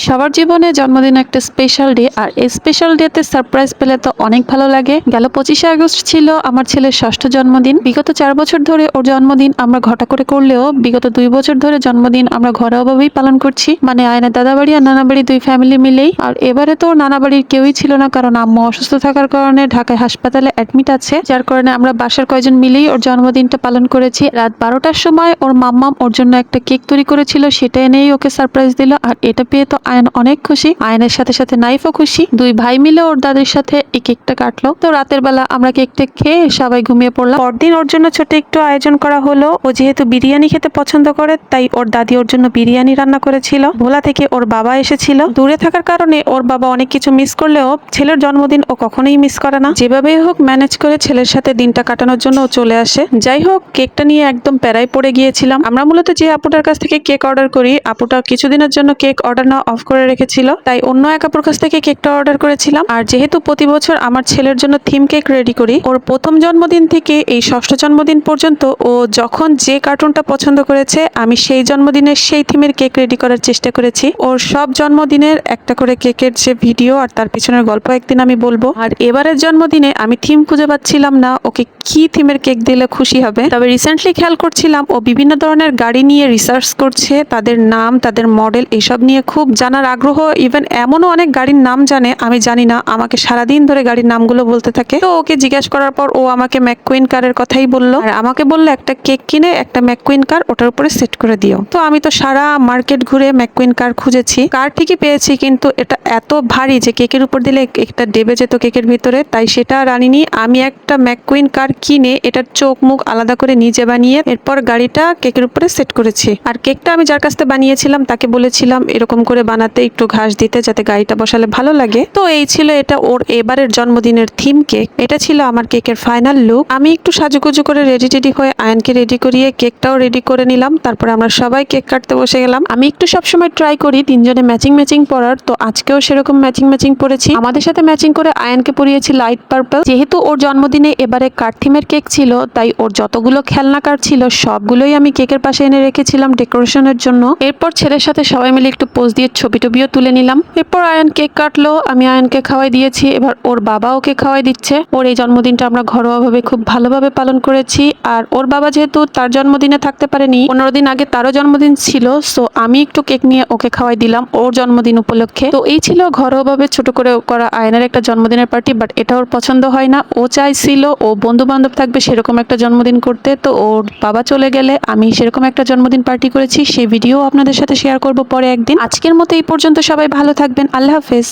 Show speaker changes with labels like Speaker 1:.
Speaker 1: সবার জীবনে জন্মদিন একটা স্পেশাল ডে, আর এই স্পেশাল ডেতে সারপ্রাইজ পেলে তো অনেক ভালো লাগে। গেল 25শে আগস্ট ছিল আমার ছেলের ষষ্ঠ জন্মদিন। বিগত 4 বছর ধরে ওর জন্মদিন আমরা ঘটা করে করলেও বিগত 2 বছর ধরে জন্মদিন আমরা ঘরোয়াভাবেই পালন করছি, মানে আয়না দাদাবাড়ি আর নানাবাড়ি দুই ফ্যামিলি মিলেই। আর এবারে তো নানাবাড়ির কেউই ছিল না, কারণ আম্মু অসুস্থ থাকার কারণে ঢাকায় হাসপাতালে অ্যাডমিট আছে, যার কারণে আমরা বাসার কয়েকজন মিলেই ওর জন্মদিনটা পালন করেছি। রাত 12টার সময় ওর মাম্মাম ওর জন্য একটা কেক তৈরি করেছিল, সেটা এনেই ওকে সারপ্রাইজ দিল। আর এটা পেয়ে তো আয়ন অনেক খুশি, আয়নের সাথে সাথে নাইফও খুশি। দুই ভাই মিলে ওর দাদির সাথে এই কেকটা কাটলো। তো রাতের বেলা আমরা কেকটা খেয়ে সবাই ঘুমিয়ে পড়লাম। পরদিন ওর জন্য ছোট একটু আয়োজন করা হলো। ও যেহেতু বিরিয়ানি খেতে পছন্দ করে, তাই ওর দাদি ওর জন্য বিরিয়ানি রান্না করেছিল। ভোলা থেকে ওর বাবা এসেছিল। দূরে থাকার কারণে ওর বাবা অনেক কিছু মিস করলেও ছেলের জন্মদিন ও কখনোই মিস করে না। যেভাবেই হোক ম্যানেজ করে ছেলের সাথে দিনটা কাটানোর জন্য ও চলে আসে। যাই হোক, কেকটা নিয়ে একদম প্যারায় পড়ে গিয়েছিলাম। আমরা মূলত যে আপুটার কাছ থেকে কেক অর্ডার করি, আপুটা কিছুদিনের জন্য কেক অর্ডার না অফ করে রেখেছিল, তাই অন্য এক আপুর কাছ থেকে কেকটা অর্ডার করেছিলাম। আর যেহেতু প্রতি বছর আমার ছেলের জন্য থিম কেক রেডি করি, ওর প্রথম জন্মদিন থেকে এই ষষ্ঠ জন্মদিন পর্যন্ত ও যখন যে কার্টুনটা পছন্দ করেছে, আমি সেই জন্মদিনের সেই থিমের কেক রেডি করার চেষ্টা করেছি। ওর সব জন্মদিনের একটা করে কেকের যে ভিডিও আর তার পিছনের গল্প একদিন আমি বলবো। আর এবারের জন্মদিনে আমি থিম খুঁজে পাচ্ছিলাম না ওকে কি থিমের কেক দিলে খুশি হবে। তবে রিসেন্টলি খেয়াল করছিলাম ও বিভিন্ন ধরনের গাড়ি নিয়ে রিসার্চ করছে, তাদের নাম, তাদের মডেল এসব নিয়ে খুব জানার আগ্রহ। ইভেন এমনও অনেক গাড়ির নাম জানে, আমি জানি না। আমাকে সারাদিন ধরে গাড়ির নামগুলো বলতে থাকে। তো ওকে জিজ্ঞাসা করার পর ও আমাকে ম্যাককুইন কারের কথাই বললো, আর আমাকে বললো একটা কেক কিনে একটা ম্যাককুইন কার ওটার উপরে সেট করে দিও। তো আমি তো সারা মার্কেট ঘুরে ম্যাককুইন কার খুঁজেছি, কার ঠিকই পেয়েছি, কিন্তু এটা এত ভারী যে কেকের উপর দিলে একটা ডেবে যেত কেকের ভিতরে, তাই সেটা আর আনিনি। আমি একটা ম্যাককুইন কার কিনে এটার চোখ মুখ আলাদা করে নিজে বানিয়ে এরপর গাড়িটা কেকের উপরে সেট করেছি। আর কেকটা আমি যার কাছ থেকে বানিয়েছিলাম তাকে বলেছিলাম এরকম করে বানাতে, একটু ঘাস দিতে, যাতে গাড়িটা বসালে ভালো লাগে। তো এই ছিল এটা ওর এবারের জন্মদিনের থিম কেক। এটা ছিল আমার কেকের ফাইনাল লুক। আমি একটু সাজুগুজু করে রেডি হয়ে আয়নকে রেডি করিয়ে কেকটাও রেডি করে নিলাম। তারপরে আমরা সবাই কেক কাটতে বসে গেলাম। আমি একটু সবসময় ট্রাই করি তিনজনে ম্যাচিং পরার, তো আজকেও সেরকম ম্যাচিং পরেছি। আমাদের সাথে ম্যাচিং করে আয়নকে পরিয়েছি লাইট পার্পল। যেহেতু ওর জন্মদিনে এবারে কার থিমের কেক ছিল, তাই ওর যতগুলো খেলনা কার ছিল সবগুলোই আমি কেকের পাশে এনে রেখেছিলাম ডেকোরেশনের জন্য। এরপর ছেলের সাথে সবাই মিলে একটু পোজ দিয়ে ছবি টবিও তুলে নিলাম। এরপর আয়ন কেক কাটলো, আমি আয়নকে খাওয়াই দিয়েছি। এবার ওর বাবা ওকে খাওয়াই দিচ্ছে। ওর এই জন্মদিনটা আমরা ঘরোয়াভাবে খুব ভালোভাবে পালন করেছি। আর ওর বাবা যেহেতু তার জন্মদিনে থাকতে পারেনি, 15 দিন আগে তারও জন্মদিন ছিল, সো আমি একটু কেক নিয়ে ওকে খাওয়াই দিলাম ওর জন্মদিন উপলক্ষে। তো এই ছিল ঘরোয়াভাবে ছোট করে করা আয়নের একটা জন্মদিনের পার্টি। বাট এটা ওর পছন্দ হয় না। ও চাইছিল ও বন্ধু বান্ধব থাকবে সেরকম একটা জন্মদিন করতে। তো ওর বাবা চলে গেলে আমি সেরকম একটা জন্মদিন পার্টি করেছি, সেই ভিডিও আপনাদের সাথে শেয়ার করব পরে একদিন। আজকের মতো এই পর্যন্ত। সবাই ভালো থাকবেন। আল্লাহ হাফেজ।